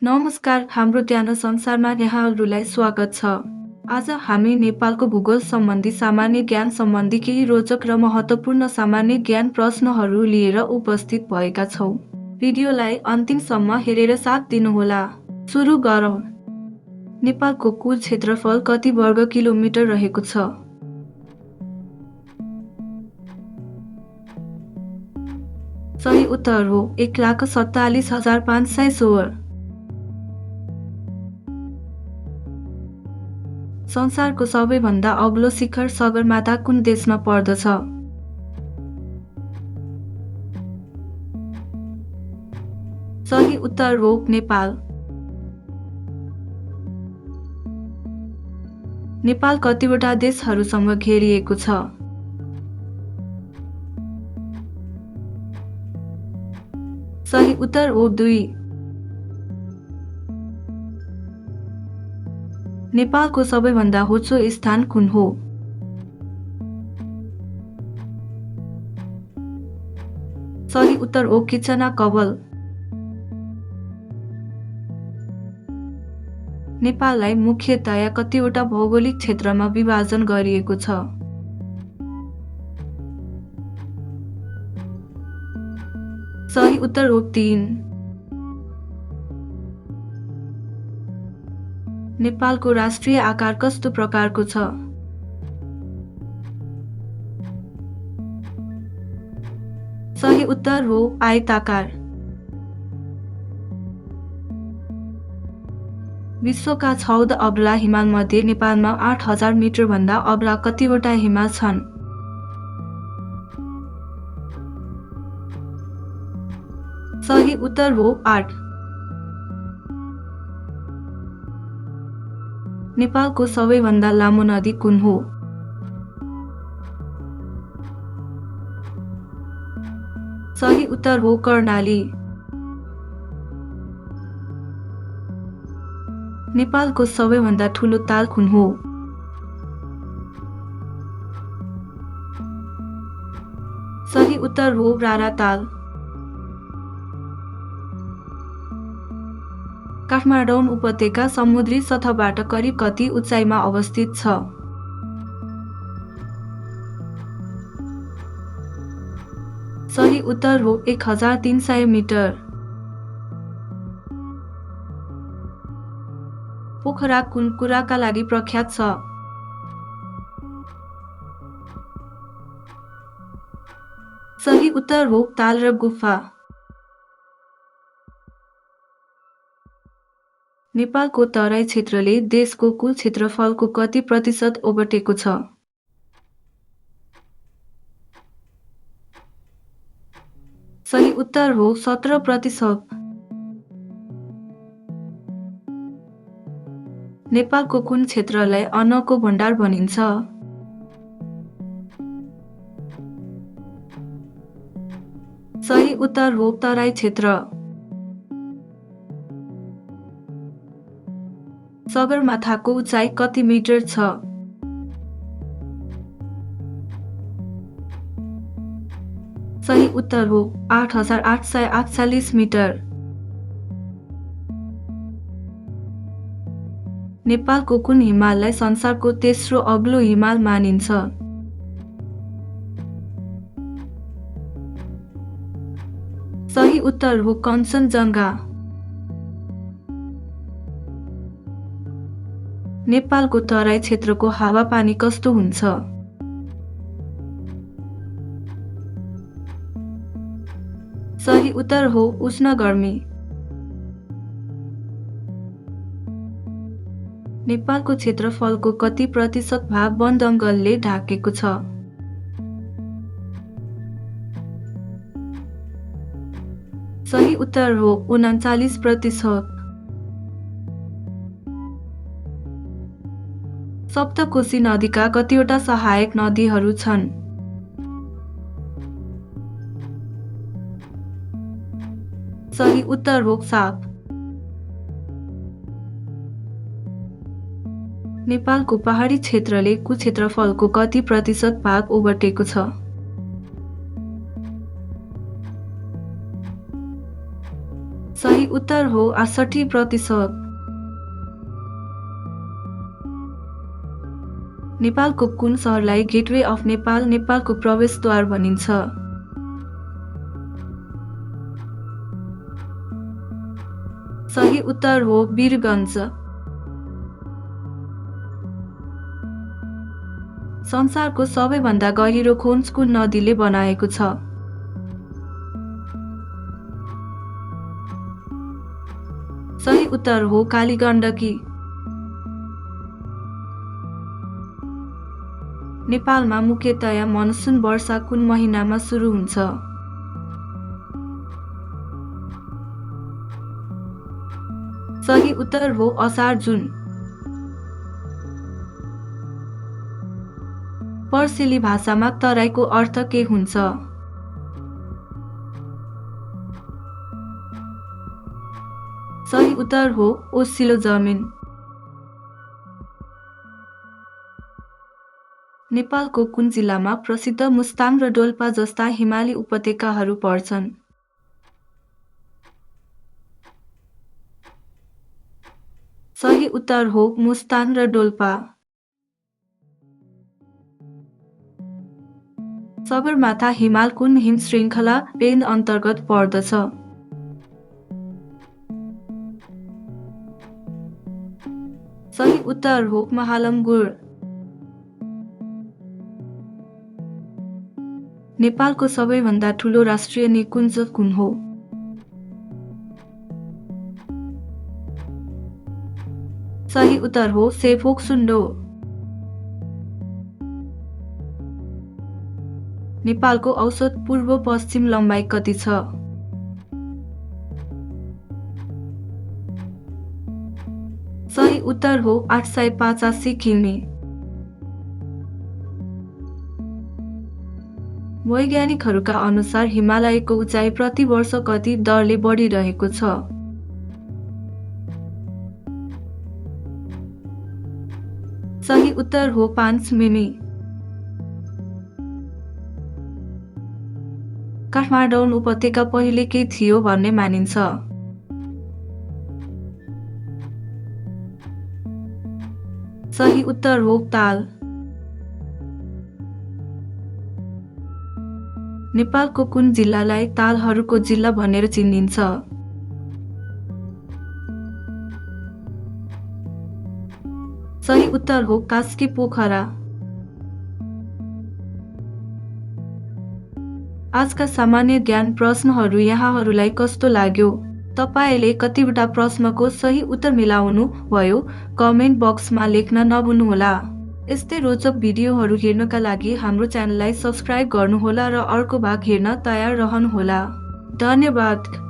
नमस्कार, हाम्रो ज्ञान संसारमा यहाँहरूलाई स्वागत छ। आज हामी नेपालको भूगोल सम्बन्धी सामान्य ज्ञान सम्बन्धी केही रोचक र महत्त्वपूर्ण सामान्य ज्ञान प्रश्नहरू लिएर उपस्थित भएका छौँ। भिडियोलाई अन्तिमसम्म हेरेर साथ दिनुहोला। सुरु गरौँ। नेपालको कुल क्षेत्रफल कति वर्ग किलोमिटर रहेको छ? सही उत्तर हो 1,47,516। संसारको सबैभन्दा अग्लो शिखर सगरमाथा कुन देशमा पर्दछ? सही उत्तर हो नेपाल। नेपाल कतिवटा देशहरूसँग घेरिएको छ? सही उत्तर हो 2। नेपालको सबैभन्दा होचो स्थान कुन हो? सही उत्तर हो किचना कवल। नेपाललाई मुख्यतया कतिवटा भौगोलिक क्षेत्रमा विभाजन गरिएको छ? सही उत्तर हो 3। नेपालको राष्ट्रिय आकार कस्तो प्रकारको छ? सही उत्तर हो आयताकार। विश्वका 14 अग्ला हिमालमध्ये नेपालमा 8,000 मिटर भन्दा अग्ला कतिवटा हिमाल छन्? सही उत्तर हो 8। नेपालको सबैभन्दा लामो नदी कुन हो? सही उत्तर हो कर्णाली। नेपालको सबैभन्दा ठुलो ताल कुन हो? सही उत्तर हो राराताल। काठमाडौँ उपत्यका समुद्री सतहबाट करिब कति उचाइमा अवस्थित छ? सही उत्तर हो 1,300 मिटर। पोखरा कुन कुराका लागि प्रख्यात छ? सही उत्तर हो ताल र गुफा। नेपालको तराई क्षेत्रले देशको कुल क्षेत्रफलको कति प्रतिशत ओगटेको छ? सही उत्तर हो 17%। नेपालको कुन क्षेत्रलाई अन्नको भण्डार भनिन्छ? सही उत्तर हो तराई क्षेत्र। सगरमाथाको उचाइ कति मिटर छ? सही उत्तर हो 8,848 मिटर। नेपालको कुन हिमाललाई संसारको तेस्रो अग्लो हिमाल मानिन्छ? सही उत्तर हो कञ्चनजङ्घा। नेपालको तराई क्षेत्रको हावापानी कस्तो हुन्छ? सही उत्तर हो उष्ण गर्मी। नेपालको क्षेत्रफलको कति प्रतिशत भाग वन जङ्गलले ढाकेको छ? सही उत्तर हो 39%। सप्तकोशी नदीका कतिवटा सहायक नदीहरू छन्? सही उत्तर हो 7। नेपालको पहाडी क्षेत्रले कुल क्षेत्रफलको कति प्रतिशत भाग ओगटेको छ? सही उत्तर हो 68%। नेपालको कुन सहरलाई गेटवे अफ नेपाल नेपालको प्रवेशद्वार भनिन्छ? सही उत्तर हो वीरगञ्ज। संसारको सबैभन्दा गहिरो खोज कुन नदीले बनाएको छ? सही उत्तर हो कालीगण्डकी। नेपालमा मुख्यतया मनसुन वर्षा कुन महिनामा सुरु हुन्छ? सही उत्तर हो असार जुन। पर्सेली भाषामा तराईको अर्थ के हुन्छ? सही उत्तर हो ओसिलो जमिन। नेपालको कुन जिल्लामा प्रसिद्ध मुस्ताङ र डोल्पा जस्ता हिमाली उपत्यकाहरू पर्छन्? सही उत्तर हो मुस्ताङ र डोल्पा। सगरमाथा हिमाल कुन हिम श्रृङ्खला पेन अन्तर्गत पर्दछ? सही उत्तर हो महालम्बुर। नेपालको सबैभन्दा ठूलो राष्ट्रिय निकुञ्ज कुन हो? सही उत्तर हो सेफोक-सुन्डो। नेपालको औसत पूर्व पश्चिम लम्बाइ कति छ? सही उत्तर हो 885 किमी। वैज्ञानिकहरूका अनुसार हिमालयको उचाइ प्रति वर्ष कति दरले बढिरहेको छ? सही उत्तर हो 5 मिमी। काठमाडौँ उपत्यका पहिले के थियो भन्ने मानिन्छ? सही उत्तर हो ताल। नेपालको कुन जिल्लालाई तालहरूको जिल्ला भनेर चिनिन्छ? सही उत्तर हो कास्की पोखरा। आजका सामान्य ज्ञान प्रश्नहरू यहाँहरूलाई कस्तो लाग्यो? तपाईले कतिवटा प्रश्नको सही उत्तर मिलाउनु भयो? कमेन्ट बक्समा लेख्न नभुल्नुहोला। यस्तै रोचक भिडियोहरू हेर्नका लागि हाम्रो च्यानललाई सब्स्क्राइब गर्नुहोला र अर्को भाग हेर्न तयार रहनुहोला। धन्यवाद।